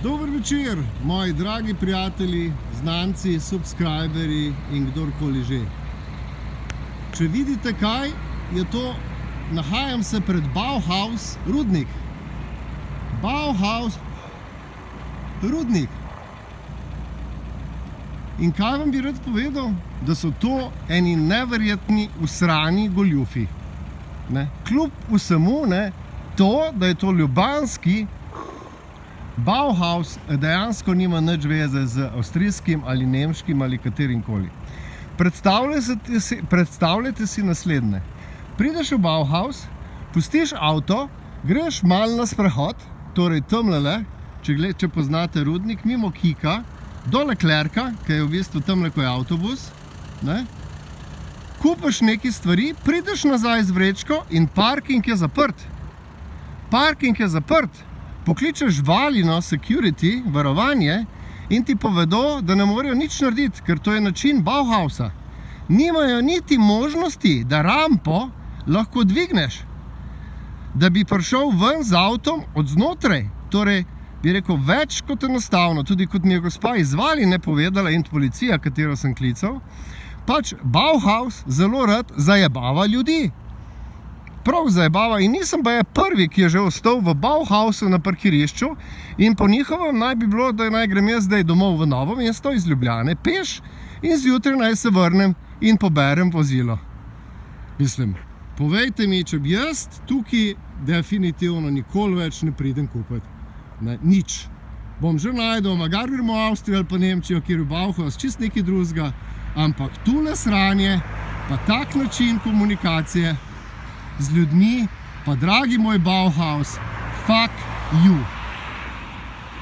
Dober večer, moji dragi prijatelji, znanci, subscriberi in kdorkoli že. Če vidite kaj, je to, nahajam se pred Bauhaus Rudnik. Bauhaus Rudnik. In kaj vam bi rad povedal? Da so to eni neverjetni usrani goljufi. Kljub vsemu, to, da je to ljubljanski Bauhaus, dejansko nima nič veze z avstrijskim ali nemškim ali katerimkoli. Predstavljajte si naslednje. Prideš v Bauhaus, pustiš avto, greš malo na sprehod, torej tamlele, če poznate Rudnik, mimo Kika, do Leclerca, ki je v bistvu tamle, ko je avtobus, kupiš neki stvari, prideš nazaj z vrečko in parking je zaprt. Parking je zaprt. Pokličeš Valino security, varovanje, in ti povedo, da ne morejo nič narediti, ker to je način Bauhausa. Nimajo niti možnosti, da rampo lahko dvigneš, da bi prišel ven z avtom od znotraj. Torej, bi rekel, več kot enostavno, tudi kot mi je gospa iz Valine povedala in policija, katero sem klical, pač Bauhaus zelo rad zajebava ljudi. Prav zajebava, in nisem pa je prvi, ki je že ostal v Bauhausu na parkirišču, in po njihovem naj bi bilo, da naj grem jaz zdaj domov v Novo mesto iz Ljubljane peš in zjutraj naj se vrnem in poberem vozilo. Mislim, povejte mi, če bi jaz tukaj definitivno nikoli več ne pridem kupiti. Nič. Bom že najdel, magar gremo v Avstrijo ali pa Nemčijo, kjer je Bauhaus, čist nekaj drugega, ampak tule sranje, pa tak način komunikacije z ljudmi, pa dragi moj Bauhaus, fuck you.